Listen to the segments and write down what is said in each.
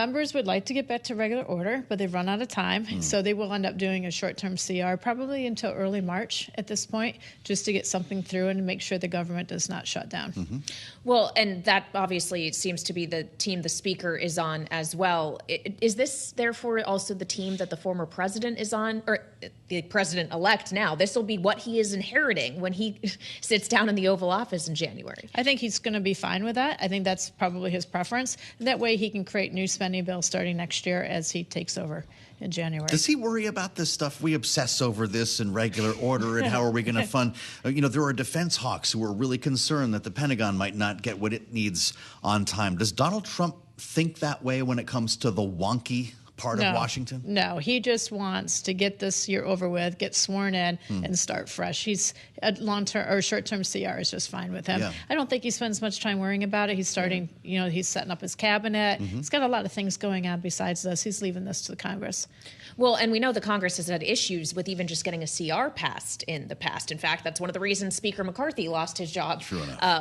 Members would like to get back to regular order, but they've run out of time. So they will end up doing a short-term CR probably until early March at this point, just to get something through and to make sure the government does not shut down. Well, and that obviously seems to be the team the speaker is on as well. Is this therefore also the team that the former president is on, or the president-elect now? This will be what he is inheriting when he sits down in the Oval Office in January. I think he's going to be fine with that. I think that's probably his preference. That way he can create new spending bill starting next year as he takes over in January. Does he worry about this stuff? We obsess over this in regular order and how are we going to fund? There are defense hawks who are really concerned that the Pentagon might not get what it needs on time. Does Donald Trump think that way when it comes to the wonky part of Washington? No, he just wants to get this year over with, get sworn in, and start fresh. He's a long-term or short-term CR is just fine with him. I don't think he spends much time worrying about it. He's starting, he's setting up his cabinet. He's got a lot of things going on besides this. He's leaving this to the Congress. Well, and we know the Congress has had issues with even just getting a CR passed in the past. In fact, that's one of the reasons Speaker McCarthy lost his job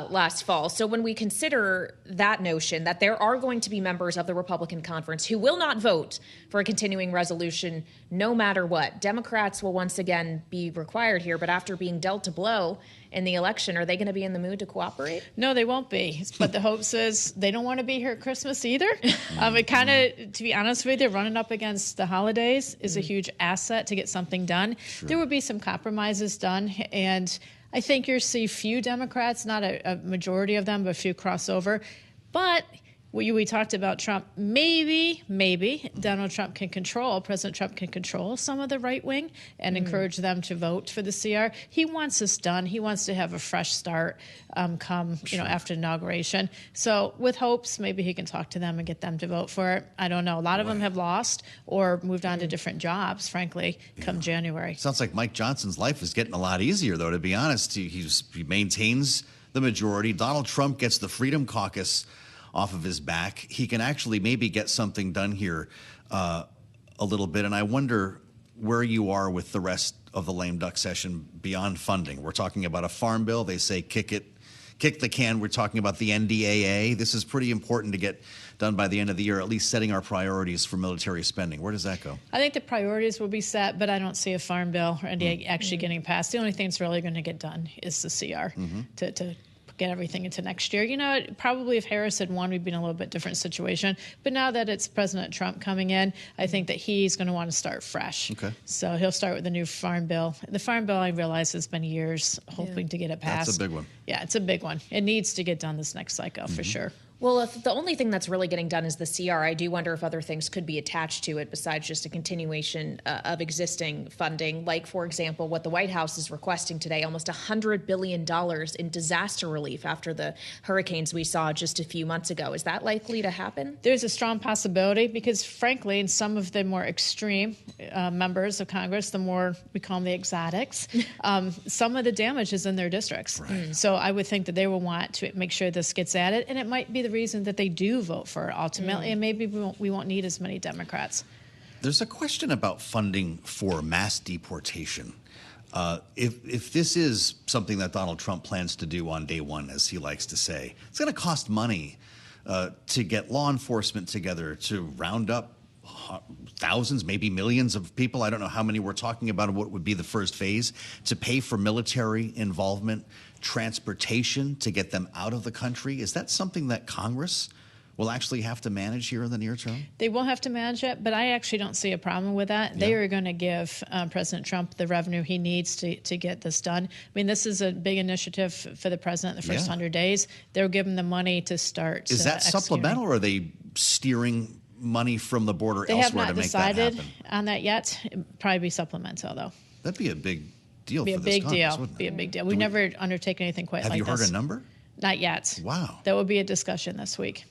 last fall. So when we consider that notion that there are going to be members of the Republican conference who will not vote for a continuing resolution no matter what, Democrats will once again be required here. But after being dealt a blow in the election, are they going to be in the mood to cooperate? No, they won't be. But the hopes is they don't want to be here at Christmas either. It kind of, to be honest with you, running up against the holidays is a huge asset to get something done. There will be some compromises done, and I think you'll see few Democrats, not a majority of them, but a few crossover. But we talked about Trump. Maybe President Trump can control some of the right wing and encourage them to vote for the CR. He wants this done. He wants to have a fresh start after inauguration. So with hopes, maybe he can talk to them and get them to vote for it. I don't know. A lot of them have lost or moved on to different jobs, frankly, come January. Sounds like Mike Johnson's life is getting a lot easier, though, to be honest. He maintains the majority. Donald Trump gets the Freedom Caucus off of his back. He can actually maybe get something done here a little bit. And I wonder where you are with the rest of the lame duck session beyond funding. We're talking about a farm bill. They say kick the can. We're talking about the NDAA. This is pretty important to get done by the end of the year, at least setting our priorities for military spending. Where does that go? I think the priorities will be set, but I don't see a farm bill or NDAA actually getting passed. The only thing that's really going to get done is the CR to get everything into next year. Probably if Harris had won, we'd be in a little bit different situation. But now that it's President Trump coming in, I think that he's going to want to start fresh. Okay. So he'll start with the new farm bill. The farm bill, I realize, has been years hoping to get it passed. That's a big one. Yeah, it's a big one. It needs to get done this next cycle for sure. Well, if the only thing that's really getting done is the CR, I do wonder if other things could be attached to it besides just a continuation of existing funding, like, for example, what the White House is requesting today, almost $100 billion in disaster relief after the hurricanes we saw just a few months ago. Is that likely to happen? There's a strong possibility because, frankly, in some of the more extreme members of Congress, the more we call them the exotics, some of the damage is in their districts. Right. So I would think that they will want to make sure this gets added, and it might be the reason that they do vote for it ultimately, and maybe we won't need as many Democrats. There's a question about funding for mass deportation. If this is something that Donald Trump plans to do on day one, as he likes to say, it's going to cost money to get law enforcement together to round up thousands, maybe millions of people. I don't know how many we're talking about, what would be the first phase, to pay for military involvement, transportation to get them out of the country. Is that something that Congress will actually have to manage here in the near term? They will have to manage it, but I actually don't see a problem with that. They are going to give President Trump the revenue he needs to get this done. I mean, this is a big initiative for the president the first 100 days. They'll give him the money to start. Is that supplemental, or are they steering money from the border elsewhere to make that happen? They have not decided on that yet. It'd probably be supplemental, though. That'd be a big deal for this Congress, wouldn't it? Be a big deal. We've never undertaken anything quite like this. Have you heard a number? Not yet. Wow. That will be a discussion this week.